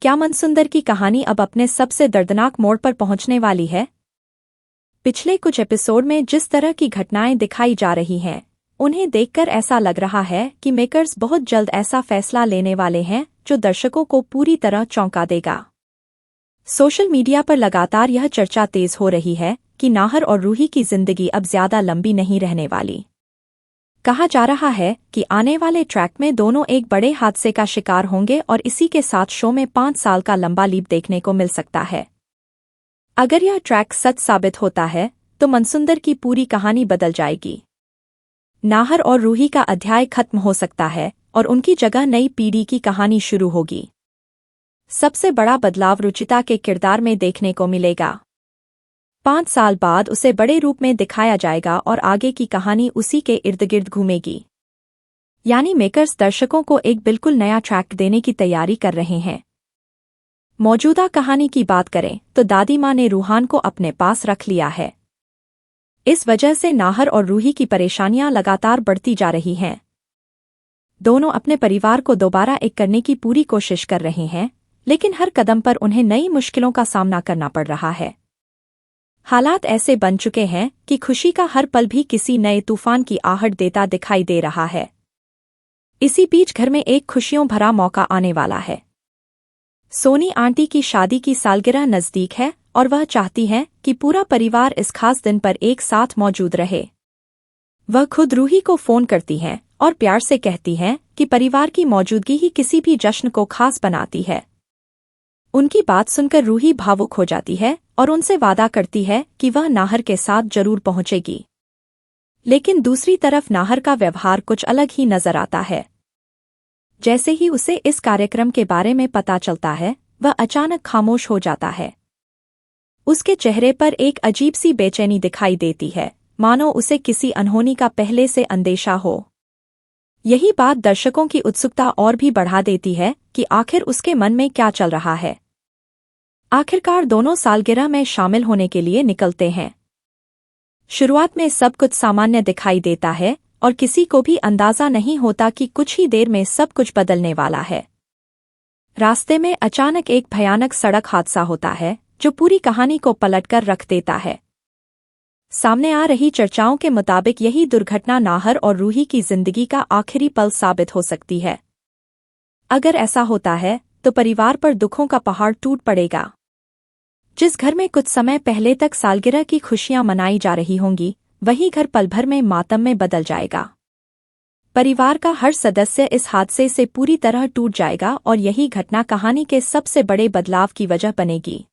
क्या मनसुंदर की कहानी अब अपने सबसे दर्दनाक मोड़ पर पहुंचने वाली है? पिछले कुछ एपिसोड में जिस तरह की घटनाएं दिखाई जा रही हैं, उन्हें देखकर ऐसा लग रहा है कि मेकर्स बहुत जल्द ऐसा फैसला लेने वाले हैं जो दर्शकों को पूरी तरह चौंका देगा। सोशल मीडिया पर लगातार यह चर्चा तेज हो रही है कि नाहर और रूही की जिंदगी अब ज्यादा लंबी नहीं रहने वाली। कहा जा रहा है कि आने वाले ट्रैक में दोनों एक बड़े हादसे का शिकार होंगे और इसी के साथ शो में 5 साल का लंबा लीप देखने को मिल सकता है। अगर यह ट्रैक सच साबित होता है तो मनसुंदर की पूरी कहानी बदल जाएगी। नाहर और रूही का अध्याय खत्म हो सकता है और उनकी जगह नई पीढ़ी की कहानी शुरू होगी। सबसे बड़ा बदलाव रुचिता के किरदार में देखने को मिलेगा। 5 साल बाद उसे बड़े रूप में दिखाया जाएगा और आगे की कहानी उसी के इर्द गिर्द घूमेगी। यानी मेकर्स दर्शकों को एक बिल्कुल नया ट्रैक देने की तैयारी कर रहे हैं। मौजूदा कहानी की बात करें तो दादी माँ ने रूहान को अपने पास रख लिया है। इस वजह से नाहर और रूही की परेशानियां लगातार बढ़ती जा रही हैं। दोनों अपने परिवार को दोबारा एक करने की पूरी कोशिश कर रहे हैं, लेकिन हर कदम पर उन्हें नई मुश्किलों का सामना करना पड़ रहा है। हालात ऐसे बन चुके हैं कि खुशी का हर पल भी किसी नए तूफान की आहट देता दिखाई दे रहा है। इसी बीच घर में एक खुशियों भरा मौका आने वाला है। सोनी आंटी की शादी की सालगिरह नजदीक है और वह चाहती हैं कि पूरा परिवार इस खास दिन पर एक साथ मौजूद रहे। वह खुद रूही को फोन करती हैं और प्यार से कहती हैं कि परिवार की मौजूदगी ही किसी भी जश्न को खास बनाती है। उनकी बात सुनकर रूही भावुक हो जाती है और उनसे वादा करती है कि वह नाहर के साथ जरूर पहुंचेगी। लेकिन दूसरी तरफ नाहर का व्यवहार कुछ अलग ही नजर आता है। जैसे ही उसे इस कार्यक्रम के बारे में पता चलता है, वह अचानक खामोश हो जाता है। उसके चेहरे पर एक अजीब सी बेचैनी दिखाई देती है, मानो उसे किसी अनहोनी का पहले से अंदेशा हो। यही बात दर्शकों की उत्सुकता और भी बढ़ा देती है कि आखिर उसके मन में क्या चल रहा है। आखिरकार दोनों सालगिरह में शामिल होने के लिए निकलते हैं। शुरुआत में सब कुछ सामान्य दिखाई देता है और किसी को भी अंदाजा नहीं होता कि कुछ ही देर में सब कुछ बदलने वाला है। रास्ते में अचानक एक भयानक सड़क हादसा होता है जो पूरी कहानी को पलटकर रख देता है। सामने आ रही चर्चाओं के मुताबिक यही दुर्घटना नाहर और रूही की जिंदगी का आखिरी पल साबित हो सकती है। अगर ऐसा होता है तो परिवार पर दुखों का पहाड़ टूट पड़ेगा। जिस घर में कुछ समय पहले तक सालगिरह की खुशियां मनाई जा रही होंगी, वही घर पल भर में मातम में बदल जाएगा। परिवार का हर सदस्य इस हादसे से पूरी तरह टूट जाएगा और यही घटना कहानी के सबसे बड़े बदलाव की वजह बनेगी।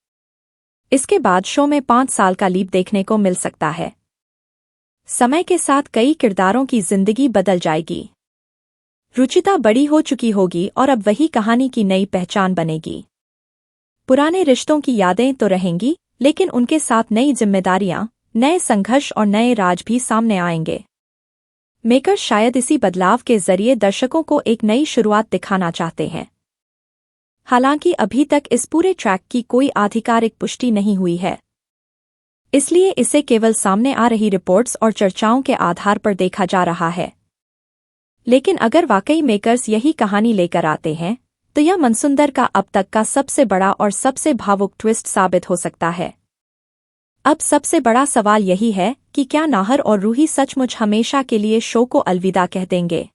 इसके बाद शो में 5 साल का लीप देखने को मिल सकता है। समय के साथ कई किरदारों की जिंदगी बदल जाएगी। रुचिता बड़ी हो चुकी होगी और अब वही कहानी की नई पहचान बनेगी। पुराने रिश्तों की यादें तो रहेंगी, लेकिन उनके साथ नई जिम्मेदारियां, नए संघर्ष और नए राज भी सामने आएंगे। मेकर्स शायद इसी बदलाव के जरिए दर्शकों को एक नई शुरुआत दिखाना चाहते हैं। हालांकि अभी तक इस पूरे ट्रैक की कोई आधिकारिक पुष्टि नहीं हुई है, इसलिए इसे केवल सामने आ रही रिपोर्ट्स और चर्चाओं के आधार पर देखा जा रहा है। लेकिन अगर वाकई मेकर्स यही कहानी लेकर आते हैं तो यह मनसुंदर का अब तक का सबसे बड़ा और सबसे भावुक ट्विस्ट साबित हो सकता है। अब सबसे बड़ा सवाल यही है कि क्या नाहर और रूही सचमुच हमेशा के लिए शो को अलविदा कह देंगे?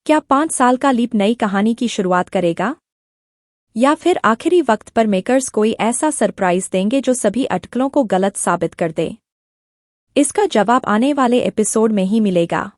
क्या 5 साल का लीप नई कहानी की शुरुआत करेगा? या फिर आखिरी वक्त पर मेकर्स कोई ऐसा सरप्राइज देंगे जो सभी अटकलों को गलत साबित कर दे? इसका जवाब आने वाले एपिसोड में ही मिलेगा।